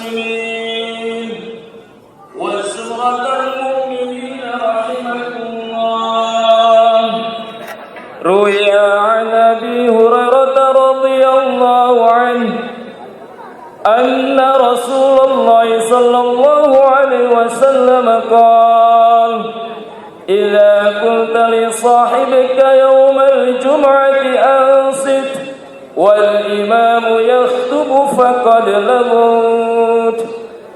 المسلمين وزمرة المؤمنين رحمكم الله. روي عن أبي هريرة رضي الله عنه أن رسول الله صلى الله عليه وسلم قال: إذا قلت لصاحبك يوم الجمعة أنصت والإمام يخطب فقد لغوت.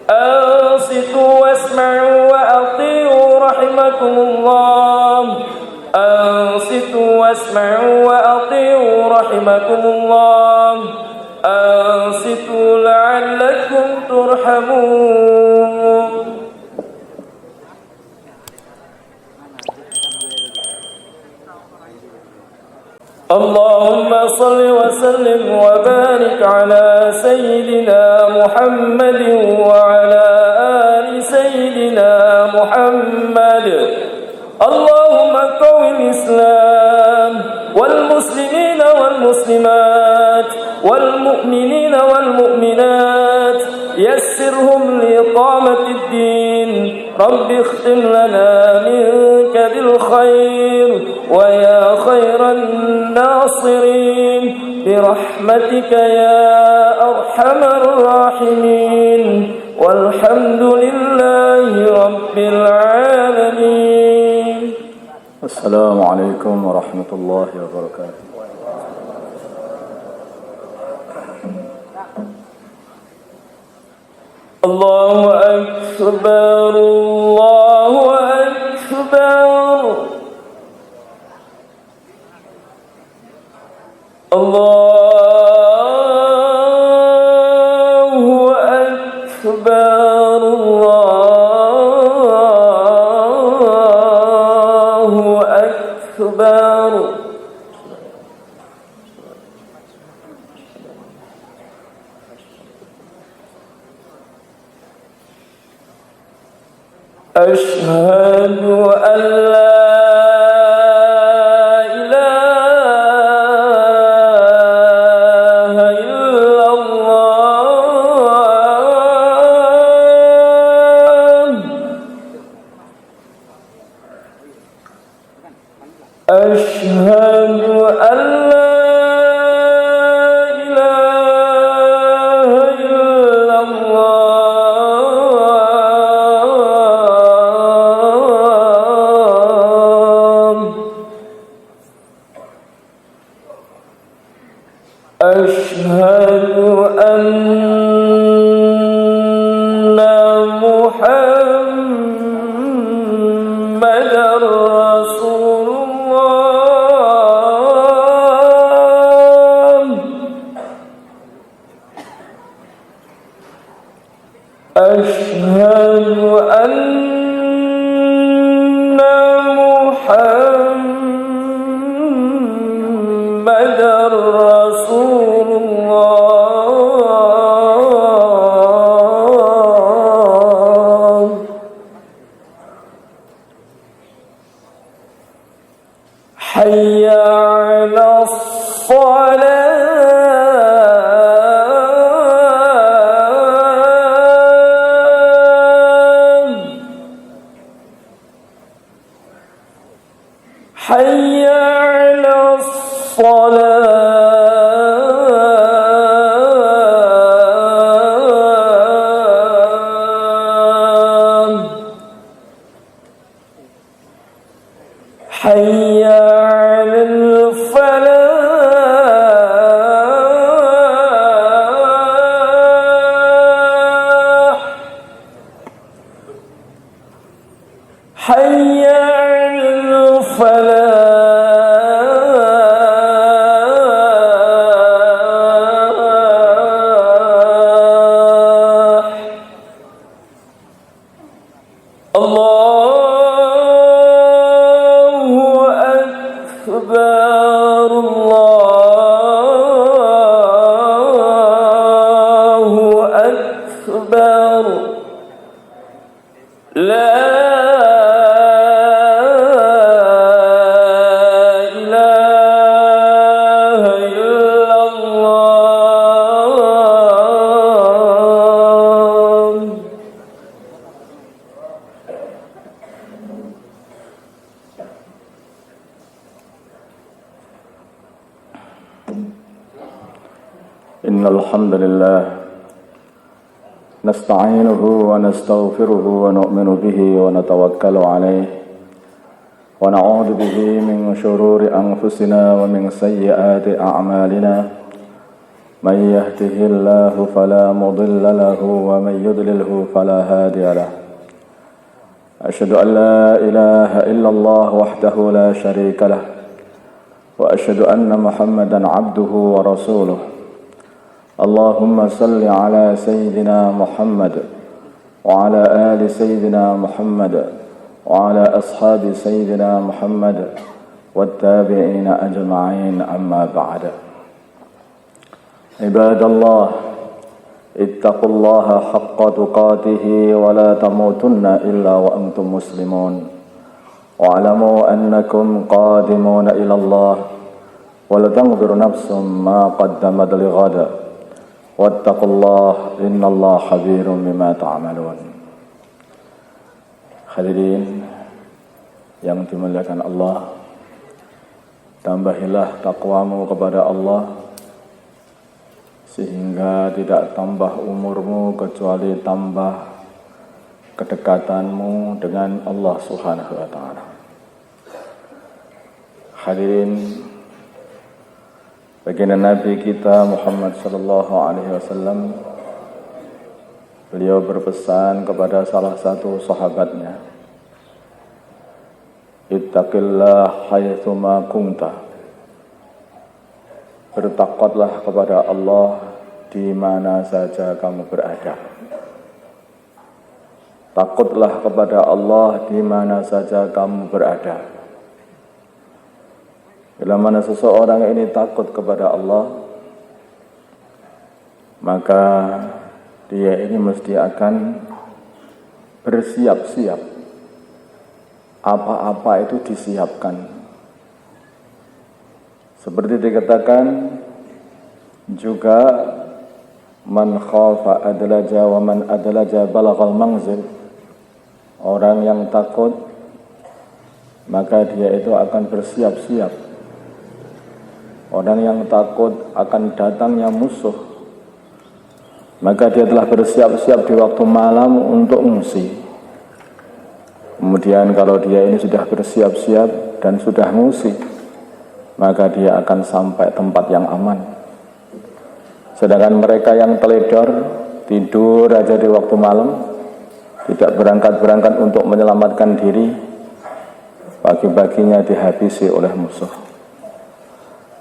أنصتوا واسمعوا وأطيعوا رحمكم الله. أنصتوا واسمعوا وأطيعوا رحمكم الله. أنصتوا لعلكم ترحمون. اللهم صل وسلم وبارك على سيدنا محمد وعلى آل سيدنا محمد. اللهم قو الإسلام والمسلمين والمسلمات والمؤمنين والمؤمنات. يسرهم لإقامة الدين. رب اختم لنا منك بالخير ويا خير الناصرين برحمتك يا أرحم الراحمين. والحمد لله رب العالمين. السلام عليكم ورحمة الله وبركاته. الله أكبر الله أكبر الله أكبر الله أكبر. أشهد أن لا إله إلا الله. أشهد أن لا إله إلا الله. أشهد أن محمدًا رسول الله. أشهد أن محمدًا رسول الله. حي على الصلاة. حي على الصلاة. حي على الفلاح. حي على الفلاح. الله أكبر الله أكبر. لا إن الحمد لله نستعينه ونستغفره ونؤمن به ونتوكل عليه ونعوذ به من شرور أنفسنا ومن سيئات أعمالنا من يهده الله فلا مضل له ومن يضلله فلا هادي له أشهد أن لا إله إلا الله وحده لا شريك له وأشهد أن محمدا عبده ورسوله اللهم صل على سيدنا محمد وعلى آل سيدنا محمد وعلى أصحاب سيدنا محمد والتابعين أجمعين أما بعد عباد الله اتقوا الله حق تقاته ولا تموتن إلا وأنتم مسلمون واعلموا أنكم قادمون إلى الله ولتنظر نفس ما قدمت لغد واتقوا الله إن الله خبير بما تعملون. Hadirin yang dimuliakan Allah, tambahilah takwamu kepada Allah sehingga tidak tambah umurmu kecuali tambah kedekatanmu dengan Allah Subhanahu wa taala. Hadirin, baginda Nabi kita Muhammad sallallahu alaihi wasallam, beliau berpesan kepada salah satu sahabatnya, ittaqillah haitsuma kunta. Bertakwalah kepada Allah di mana saja kamu berada. Takutlah kepada Allah di mana saja kamu berada. Bila mana seseorang ini takut kepada Allah, maka dia ini mesti akan bersiap-siap. Apa-apa itu disiapkan. Seperti dikatakan juga, man khafa adlaja wa man adlaja balaghal manzil. Orang yang takut, maka dia itu akan bersiap-siap. Orang yang takut akan datangnya musuh, maka dia telah bersiap-siap di waktu malam untuk mengungsi. Kemudian kalau dia ini sudah bersiap-siap dan sudah mengungsi, maka dia akan sampai tempat yang aman. Sedangkan mereka yang teledor, tidur aja di waktu malam, tidak berangkat-berangkat untuk menyelamatkan diri, pagi-paginya dihabisi oleh musuh.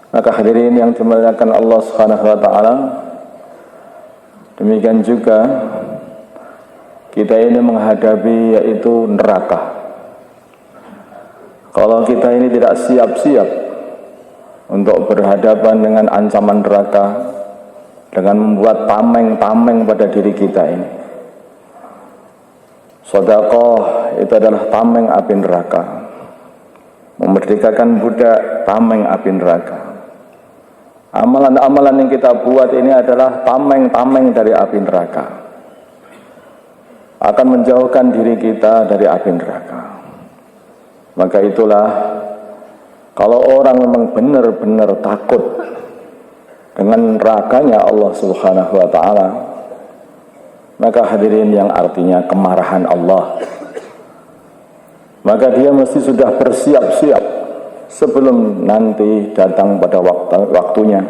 Maka hadirin yang dimuliakan Allah Subhanahu wa taala, demikian juga kita ini menghadapi yaitu neraka. Kalau kita ini tidak siap-siap untuk berhadapan dengan ancaman neraka dengan membuat tameng-tameng pada diri kita ini. Sedekah itu adalah tameng api neraka. Memerdekakan budak, tameng api neraka. Amalan-amalan yang kita buat ini adalah tameng-tameng dari api neraka. Akan menjauhkan diri kita dari api neraka. Maka itulah, kalau orang memang benar-benar takut dengan nerakanya Allah Subhanahu wa taala, maka hadirin yang artinya kemarahan Allah, maka dia mesti sudah bersiap-siap sebelum nanti datang pada waktunya,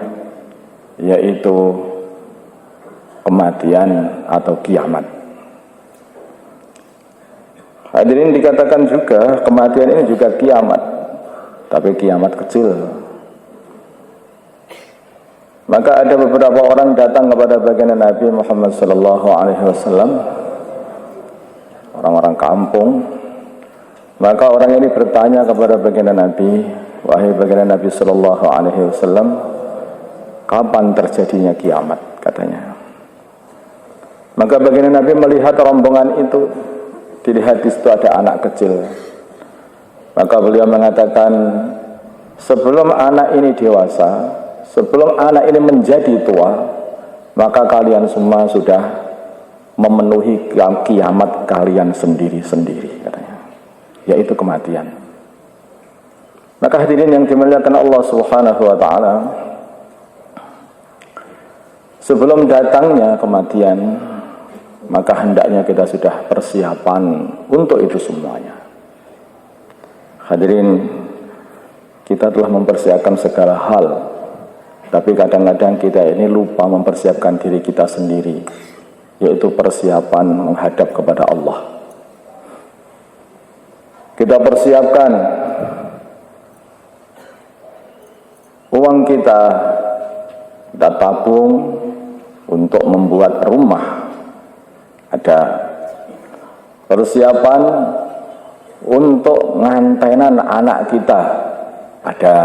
yaitu kematian atau kiamat. Hadirin, dikatakan juga kematian ini juga kiamat, tapi kiamat kecil. Maka ada beberapa orang datang kepada baginda Nabi Muhammad sallallahu alaihi wasallam, orang-orang kampung. Maka orang ini bertanya kepada baginda Nabi, wahai baginda Nabi sallallahu alaihi wasallam, kapan terjadinya kiamat, katanya. Maka baginda Nabi melihat rombongan itu, dilihat di situ ada anak kecil. Maka beliau mengatakan, sebelum anak ini dewasa, sebelum anak ini menjadi tua, maka kalian semua sudah memenuhi kiamat kalian sendiri-sendiri, katanya, yaitu kematian. Maka hadirin yang dimuliakan Allah Subhanahu wa taala, Sebelum datangnya kematian, maka hendaknya kita sudah persiapan untuk itu semuanya. Hadirin, kita telah mempersiapkan segala hal, tapi kadang-kadang kita ini lupa mempersiapkan diri kita sendiri, yaitu persiapan menghadap kepada Allah. Kita persiapkan uang kita tabung untuk membuat rumah. Ada persiapan untuk ngantenan anak kita. Ada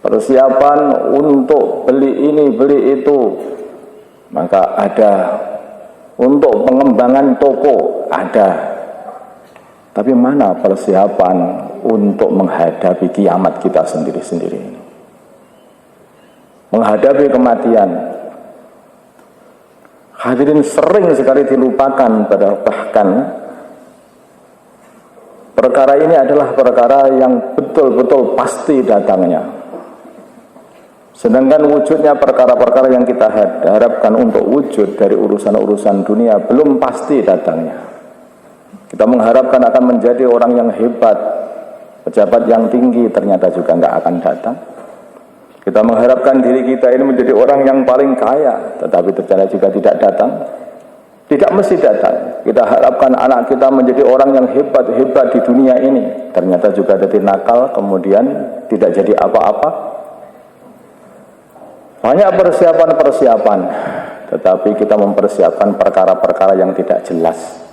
persiapan untuk beli ini, beli itu. Maka ada untuk pengembangan toko. Ada. Tapi mana persiapan untuk menghadapi kiamat kita sendiri-sendiri ini? Menghadapi kematian. Hadirin, sering sekali dilupakan, bahkan perkara ini adalah perkara yang betul-betul pasti datangnya. Sedangkan wujudnya perkara-perkara yang kita harapkan untuk wujud dari urusan-urusan dunia belum pasti datangnya. Kita mengharapkan akan menjadi orang yang hebat, pejabat yang tinggi, ternyata juga nggak akan datang. Kita mengharapkan diri kita ini menjadi orang yang paling kaya, tetapi ternyata juga tidak datang. Tidak mesti datang. Kita harapkan anak kita menjadi orang yang hebat-hebat di dunia ini, ternyata juga jadi nakal, kemudian tidak jadi apa-apa. Banyak persiapan-persiapan, tetapi kita mempersiapkan perkara-perkara yang tidak jelas.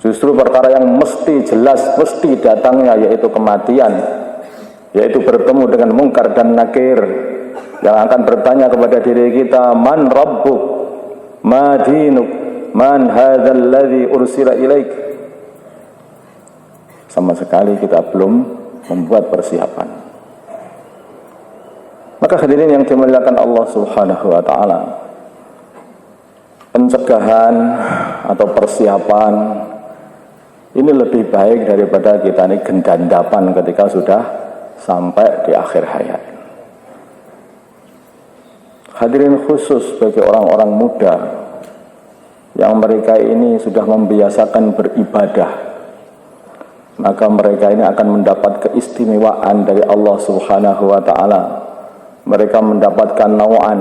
Justru perkara yang mesti jelas, mesti datangnya, yaitu kematian, yaitu bertemu dengan mungkar dan nakir yang akan bertanya kepada diri kita, man rabbuk, ma dinuk, man hadzal ladzi ursila ilaik. Sama sekali kita belum membuat persiapan. Maka hadirin yang dimuliakan Allah Subhanahu wa taala, pencegahan atau persiapan ini lebih baik daripada kita ini gendandapan ketika sudah sampai di akhir hayat. Hadirin, khusus bagi orang-orang muda yang mereka ini sudah membiasakan beribadah, maka mereka ini akan mendapat keistimewaan dari Allah Subhanahu wa taala. Mereka mendapatkan naungan,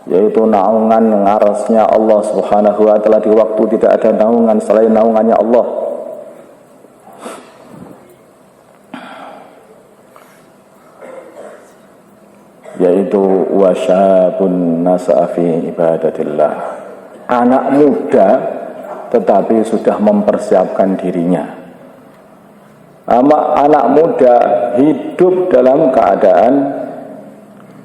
yaitu naungan arasnya Allah Subhanahu wa taala di waktu tidak ada naungan selain naungannya Allah. Yaitu wasyabun nasa'afi ibadatillah, anak muda tetapi sudah mempersiapkan dirinya. Anak muda hidup dalam keadaan,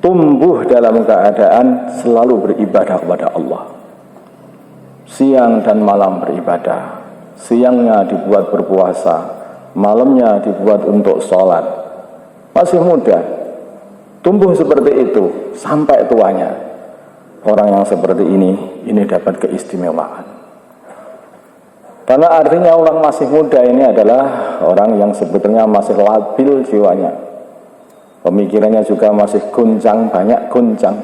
tumbuh dalam keadaan selalu beribadah kepada Allah. Siang dan malam beribadah. Siangnya dibuat berpuasa, malamnya dibuat untuk sholat. Masih muda, tumbuh seperti itu sampai tuanya. Orang yang seperti ini dapat keistimewaan. Karena artinya orang masih muda ini adalah orang yang sebetulnya masih labil jiwanya. Pemikirannya juga masih guncang, banyak guncang.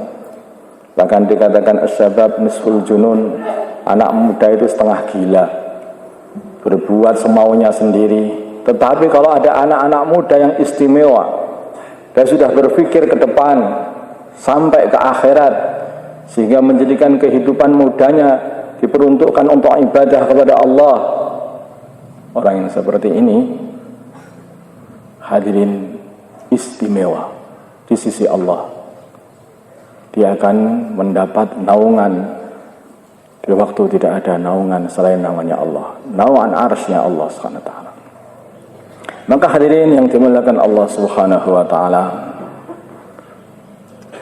Bahkan dikatakan asyabab nisful junun, anak muda itu setengah gila, berbuat semaunya sendiri. Tetapi kalau ada anak-anak muda yang istimewa, dan sudah berpikir ke depan sampai ke akhirat, sehingga menjadikan kehidupan mudanya diperuntukkan untuk ibadah kepada Allah. Orang yang seperti ini, hadirin, istimewa di sisi Allah. Dia akan mendapat naungan di waktu tidak ada naungan selain naungannya Allah, naungan arsy-Nya Allah Subhanahu wa taala. Maka hadirin yang dimuliakan Allah Subhanahu wa taala,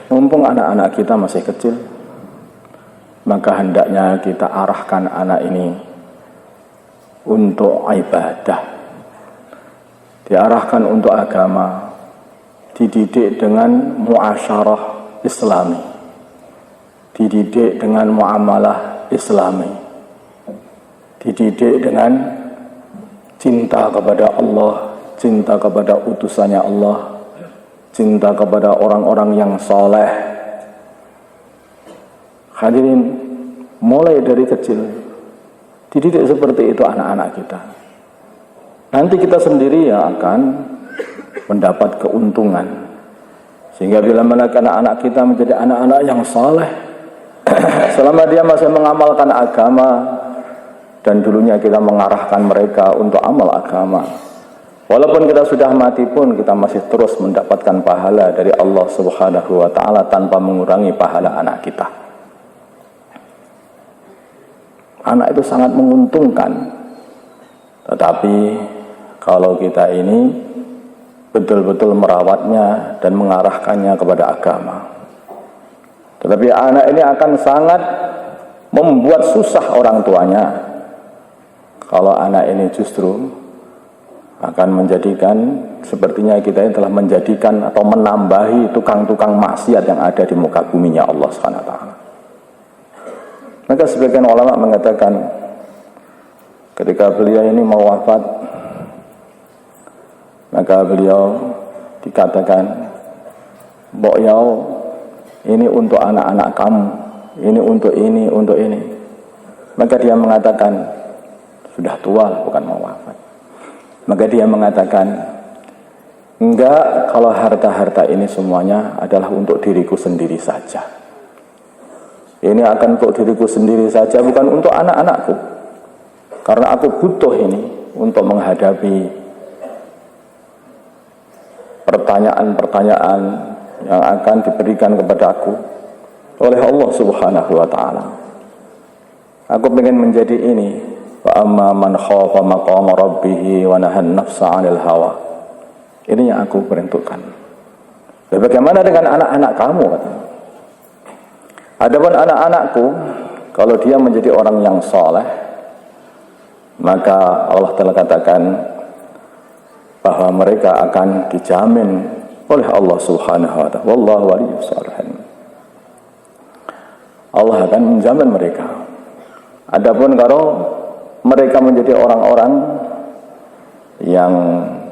mumpung anak-anak kita masih kecil, maka hendaknya kita arahkan anak ini untuk ibadah, diarahkan untuk agama, dididik dengan muasyarah Islami, dididik dengan muamalah Islami, dididik dengan cinta kepada Allah, cinta kepada utusannya Allah, cinta kepada orang-orang yang soleh, Hadirin, mulai dari kecil dididik seperti itu anak-anak kita. Nanti kita sendiri yang akan mendapat keuntungan. Sehingga bila mana anak-anak kita menjadi anak-anak yang saleh, selama dia masih mengamalkan agama, dan dulunya kita mengarahkan mereka untuk amal agama, walaupun kita sudah mati pun kita masih terus mendapatkan pahala dari Allah Subhanahu wa ta'ala tanpa mengurangi pahala anak kita. Anak itu sangat menguntungkan. Tetapi kalau kita ini betul-betul merawatnya dan mengarahkannya kepada agama, tetapi anak ini akan sangat membuat susah orang tuanya kalau anak ini justru akan menjadikan, sepertinya kita ini telah menjadikan atau menambahi tukang-tukang maksiat yang ada di muka buminya Allah SWT. Maka sebagian ulama mengatakan ketika beliau ini mau wafat, maka beliau dikatakan, "Mbok yau, ini untuk anak-anak kamu, ini untuk ini, untuk ini." Maka dia mengatakan, sudah tua lah, bukan mau wafat. Maka dia mengatakan, enggak, kalau harta-harta ini semuanya adalah untuk diriku sendiri saja. Ini akan untuk diriku sendiri saja, bukan untuk anak-anakku. Karena aku butuh ini untuk menghadapi pertanyaan-pertanyaan yang akan diberikan kepadaku oleh Allah Subhanahu wa ta'ala. Aku ingin menjadi ini. Wa amma man khafa maqama rabbih wa nahan nafsa 'anil hawa. Ini yang aku peruntukkan. Bagaimana dengan anak-anak kamu, katanya? Adapun anak-anakku, kalau dia menjadi orang yang saleh, maka Allah telah katakan bahwa mereka akan dijamin oleh Allah Subhanahu wa ta'ala. Wallahu waliyyus shalihin. Allah akan menjamin mereka. Adapun kalau mereka menjadi orang-orang yang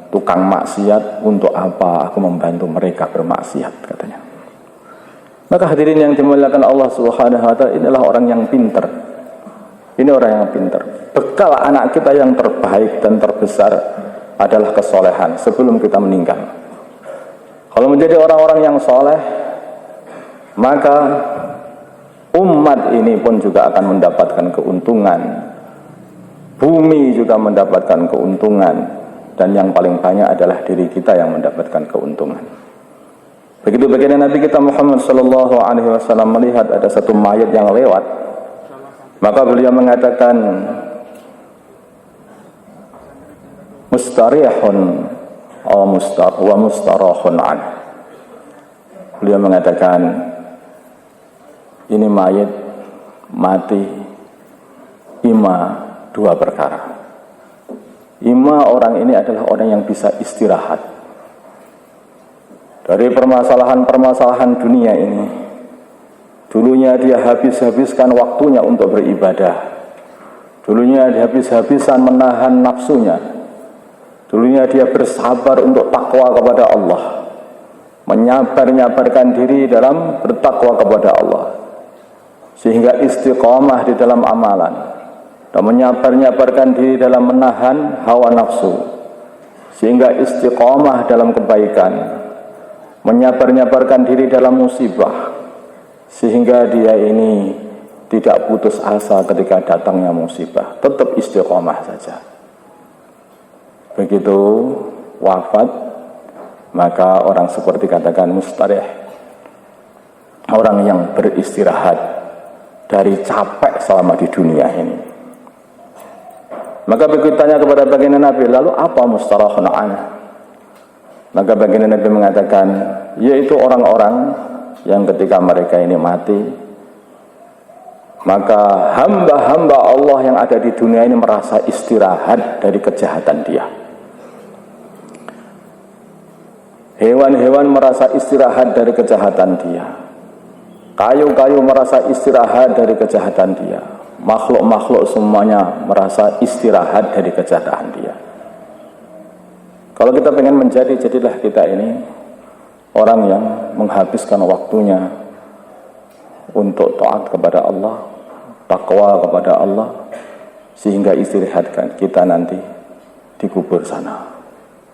tukang maksiat, untuk apa aku membantu mereka bermaksiat, katanya. Maka hadirin yang dimuliakan Allah Subhanahu wa ta'ala, inilah orang yang pintar. Ini orang yang pintar. Bekal anak kita yang terbaik dan terbesar adalah kesolehan sebelum kita meninggal. Kalau menjadi orang-orang yang soleh, maka umat ini pun juga akan mendapatkan keuntungan. Bumi juga mendapatkan keuntungan. Dan yang paling banyak adalah diri kita yang mendapatkan keuntungan. Begitu baginda Nabi kita Muhammad sallallahu alaihi wasallam melihat ada satu mayat yang lewat, maka beliau mengatakan, mustarihun wa mustarahun an. Beliau mengatakan, ini mayat mati dua perkara. Orang ini adalah orang yang bisa istirahat dari permasalahan-permasalahan dunia ini. Dulunya dia habis-habiskan waktunya untuk beribadah. Dulunya dia habis-habisan menahan nafsunya. Dulunya dia bersabar untuk takwa kepada Allah, menyabar-nyabarkan diri dalam bertakwa kepada Allah, sehingga istiqamah di dalam amalan, dan menyabar-nyabarkan diri dalam menahan hawa nafsu, sehingga istiqamah dalam kebaikan, menyabar-nyabarkan diri dalam musibah, sehingga dia ini tidak putus asa ketika datangnya musibah, tetap istiqamah saja. Begitu wafat, maka orang seperti katakan mustarih, orang yang beristirahat dari capek selama di dunia ini. Maka begitu tanya kepada baginda Nabi, lalu apa mustarahun anhu? Maka baginda Nabi mengatakan, yaitu orang-orang yang ketika mereka ini mati, maka hamba-hamba Allah yang ada di dunia ini merasa istirahat dari kejahatan dia. Hewan-hewan merasa istirahat dari kejahatan dia. Kayu-kayu merasa istirahat dari kejahatan dia. Makhluk-makhluk semuanya merasa istirahat dari kejahatan dia. Kalau kita pengen menjadi, jadilah kita ini orang yang menghabiskan waktunya untuk taat kepada Allah, takwa kepada Allah, sehingga istirahat kita nanti di kubur sana.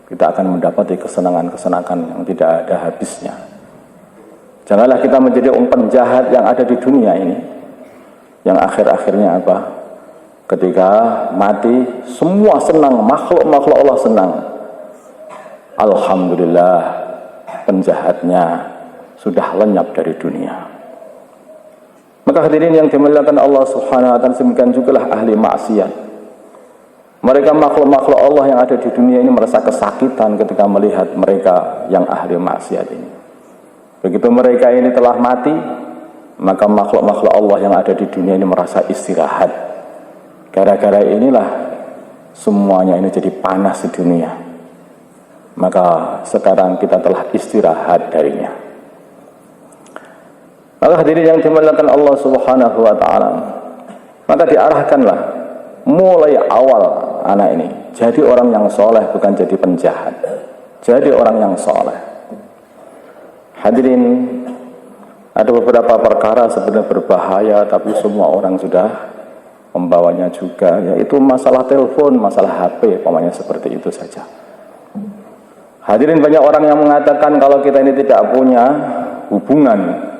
Kita akan mendapati kesenangan-kesenangan yang tidak ada habisnya. Janganlah kita menjadi penjahat yang ada di dunia ini, yang akhir-akhirnya apa? Ketika mati semua senang, makhluk-makhluk Allah senang. Alhamdulillah, penjahatnya sudah lenyap dari dunia. Maka hadirin yang dimuliakan Allah Subhanahu wa taala, demikian jugalah ahli maksiat. Mereka makhluk-makhluk Allah yang ada di dunia ini merasa kesakitan ketika melihat mereka yang ahli maksiat ini. Begitu mereka ini telah mati, maka makhluk-makhluk Allah yang ada di dunia ini merasa istirahat. Gara-gara inilah semuanya ini jadi panas di dunia. Maka sekarang kita telah istirahat darinya. Maka hadirin yang dimuliakan Allah Subhanahu wa taala, maka diarahkanlah mulai awal anak ini jadi orang yang soleh, bukan jadi penjahat. Jadi orang yang soleh. Hadirin, ada beberapa perkara sebenarnya berbahaya, tapi semua orang sudah membawanya juga, yaitu masalah telepon, masalah HP, pokoknya seperti itu saja. Hadirin, banyak orang yang mengatakan kalau kita ini tidak punya hubungan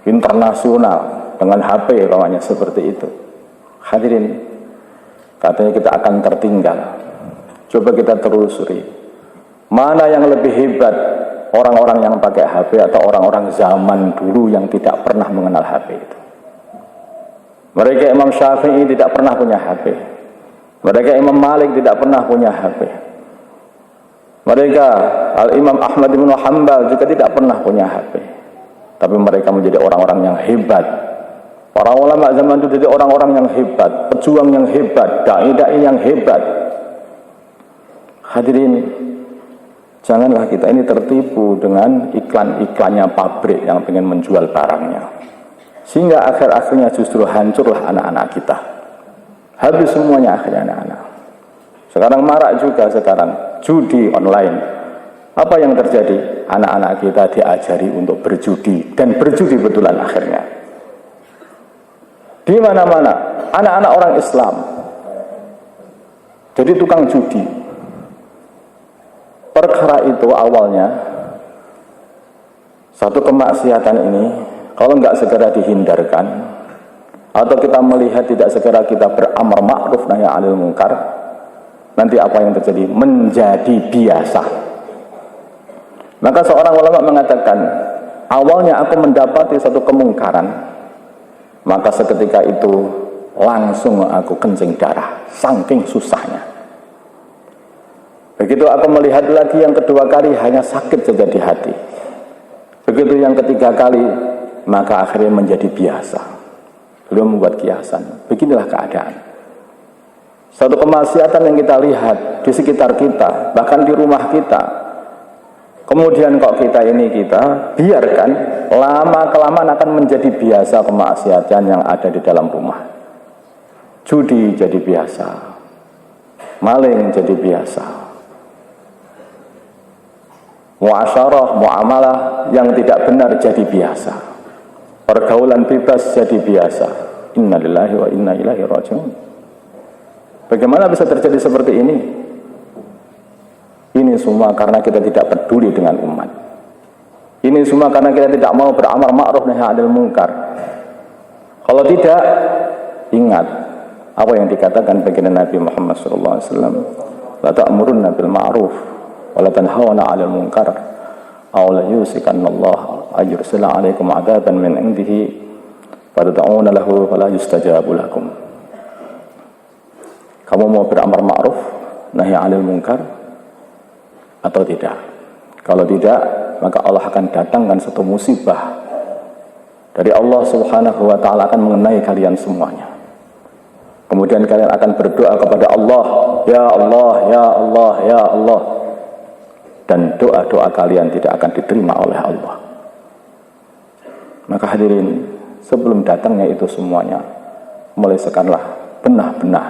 internasional dengan HP, pokoknya seperti itu. Hadirin, katanya kita akan tertinggal. Coba kita telusuri, mana yang lebih hebat, orang-orang yang pakai HP atau orang-orang zaman dulu yang tidak pernah mengenal HP itu. Mereka Imam Syafi'i tidak pernah punya HP. Mereka Imam Malik tidak pernah punya HP. Mereka Al-Imam Ahmad bin Hanbal juga tidak pernah punya HP. Tapi mereka menjadi orang-orang yang hebat. Para ulama zaman itu jadi orang-orang yang hebat, pejuang yang hebat, dai-dai yang hebat. Hadirin, janganlah kita ini tertipu dengan iklan-iklannya pabrik yang ingin menjual barangnya, sehingga akhir-akhirnya justru hancurlah anak-anak kita. Habis semuanya akhirnya anak-anak. Sekarang marak juga judi online. Apa yang terjadi? Anak-anak kita diajari untuk berjudi, dan berjudi betulan akhirnya. Di mana-mana anak-anak orang Islam jadi tukang judi. Perkara itu awalnya, satu kemaksiatan ini kalau nggak segera dihindarkan, atau kita melihat tidak segera kita beramar ma'ruf nahi 'anil munkar, nanti apa yang terjadi? Menjadi biasa. Maka seorang ulama mengatakan, awalnya aku mendapati satu kemungkaran, maka seketika itu langsung aku kencing darah, saking susahnya. Begitu aku melihat lagi yang kedua kali, hanya sakit saja di hati. Begitu yang ketiga kali, maka akhirnya menjadi biasa. Beliau membuat kiasan, beginilah keadaan. Satu kemaksiatan yang kita lihat di sekitar kita, bahkan di rumah kita, kemudian kok kita biarkan, lama-kelamaan akan menjadi biasa kemaksiatan yang ada di dalam rumah. Judi jadi biasa, maling jadi biasa, muasyarah, muamalah yang tidak benar jadi biasa, pergaulan bebas jadi biasa. Innalillahi wa inna ilaihi raji'un. Bagaimana bisa terjadi seperti ini? Ini semua karena kita tidak peduli dengan umat. Ini semua karena kita tidak mau beramar ma'ruf nahi 'anil munkar. Kalau tidak, ingat apa yang dikatakan baginda Nabi Muhammad SAW. La ta'murunna bil ma'ruf wa la tanhauna 'anil munkar aw la yusikanallahu ayursila 'alaikum 'adaban min 'indihi fad'una lahu fala yustajabu lakum. Kamu mau beramar ma'ruf nahi 'anil munkar atau tidak? Kalau tidak, maka Allah akan datangkan satu musibah dari Allah Subhanahu wa taala, akan mengenai kalian semuanya. Kemudian kalian akan berdoa kepada Allah, ya Allah, ya Allah, ya Allah, dan doa-doa kalian tidak akan diterima oleh Allah. Maka hadirin, sebelum datangnya itu semuanya, mulai sekarang benah-benah,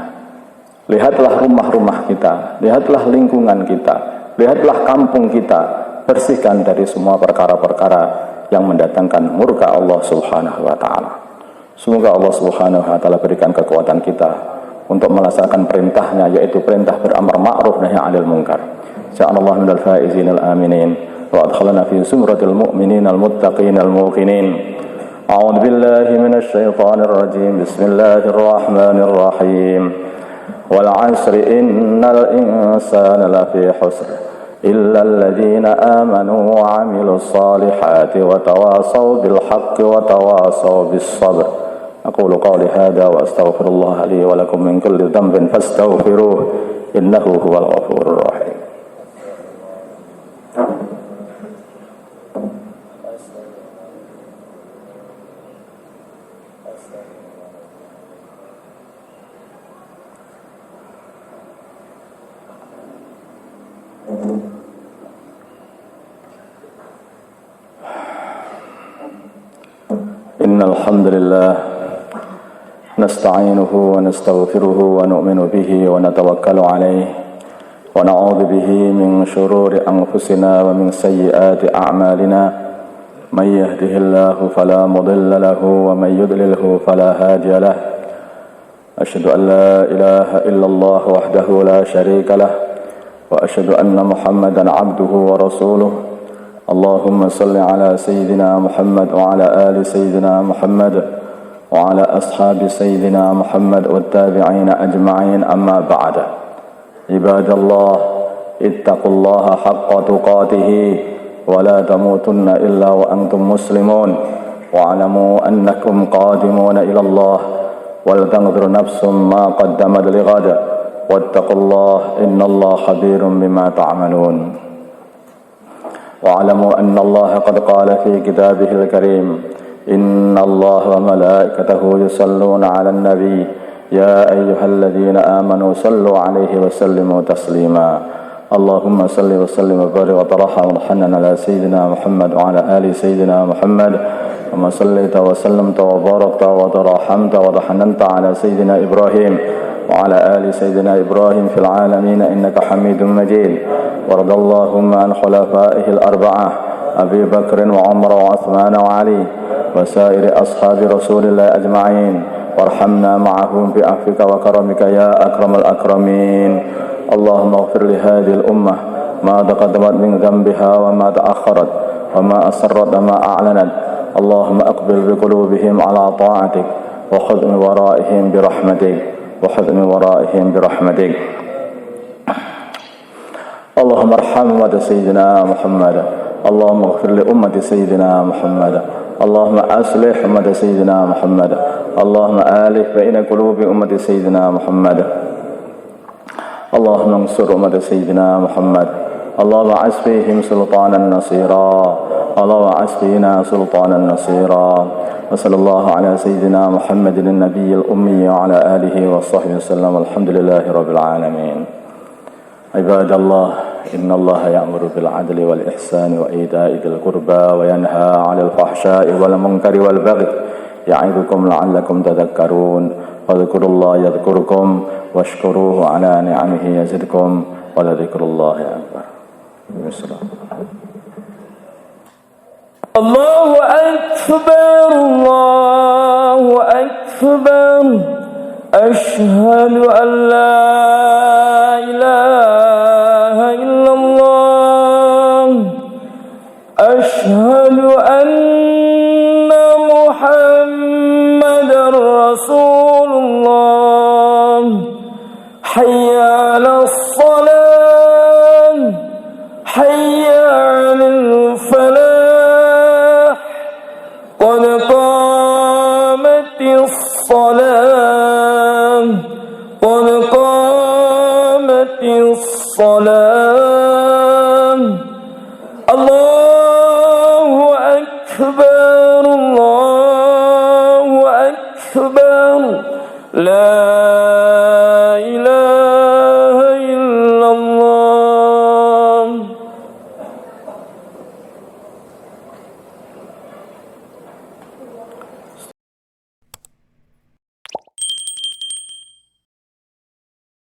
lihatlah rumah-rumah kita, lihatlah lingkungan kita, lihatlah kampung kita, bersihkan dari semua perkara-perkara yang mendatangkan murka Allah Subhanahu wa taala. Semoga Allah Subhanahu wa taala berikan kekuatan kita untuk melaksanakan perintahnya, yaitu perintah beramar ma'ruf nahi 'anil munkar. Ja'alallahu minal faizinil aminin wa adkhalna fi zumratil mu'mininal muttaqinal muqinin. A'udzu billahi minasy syaithanir rajim. Bismillahir rahmanir rahim. Wal 'asri innal insana lafi khusr illa alladhina amanu wa 'amilus salihati wa tawasaw bil haqqi wa tawasaw bis sabr. Aqulu qawli hadha wa astaghfirullah li wa lakum min kulli dhanbin fastaghfiruh innahu huwal ghafurur rahim. Innal hamdalillah nasta'inuhu wa nastaghfiruhu wa nu'minu bihi wa natawakkalu alayhi wa na'udzu bihi min shururi anfusina wa min sayyiati a'malina may yahdihillahu fala mudilla lahu wa may yudlilhu fala hadiya lahu. Asyhadu an la ilaha illallah wahdahu la syarika lahu wa asyhadu anna Muhammadan 'abduhu wa rasuluhu. Allahumma salli ala sayyidina Muhammad wa ala ali sayyidina Muhammad wa ala ashabi sayyidina Muhammad wa tabi'ina ajma'in, amma ba'da. Ibadallah, ittaqullaha haqqa tuqatihi wa la tamutunna illa wa antum muslimun wa alamu annakum qadimuna ila Allah wal tanzur nafsum ma qaddamat lighad wattaqullaha innallaha khabirun bima ta'malun. واعلموا أن الله قد قال في كتابه الكريم إن الله وملائكته يصلون على النبي يا أيها الذين آمنوا صلوا عليه وسلموا تسليما. اللهم صل وسلم وبارك وترحم وتحنن على سيدنا محمد وعلى آل سيدنا محمد كما صليت وسلمت وباركت وترحمت وتحننت على سيدنا إبراهيم وعلى آل سيدنا إبراهيم في العالمين إنك حميد مجيد. وارض اللهم عن خلفائه الأربعة أبي بكر وعمر وعثمان وعلي وسائر أصحاب رسول الله أجمعين وارحمنا معهم بعفوك وكرمك يا أكرم الأكرمين. اللهم اغفر لهذه الأمة ما تقدمت من ذنبها وما تأخرت وما أسرت وما أعلنت. اللهم أقبل بقلوبهم على طاعتك وخذ من ورائهم برحمتك وخذ من ورائهم برحمتك. اللهم ارحم أمة سيدنا محمد. اللهم اغفر لأمة سيدنا محمد. اللهم أصلح أمة سيدنا محمد. اللهم آلف بين قلوب أمة سيدنا محمد. اللهم انصر أمة سيدنا محمد. اللهم اعز فيهم سلطانا نصيرا. اللهم اعز فينا سلطانا نصيرا. وصلى الله على سيدنا محمد النبي الأمي وعلى آله وصحبه وسلم. الحمد لله رب العالمين. عباد الله، إن الله يأمر بالعدل والإحسان وإيتاء ذي القربى وينهى عن الفحشاء والمنكر والبغي يعظكم لعلكم تذكرون. واذكروا الله يذكركم واشكروه على نعمه يزدكم ولذكر الله أكبر. الله أكبر الله أكبر أشهد أن لا إله إلا الله أشهد أن محمدا رسول الله حي على الصلاة حي على الفلاح قد قامت الصلاة قد قامت الصلاة. الله أكبر الله أكبر لا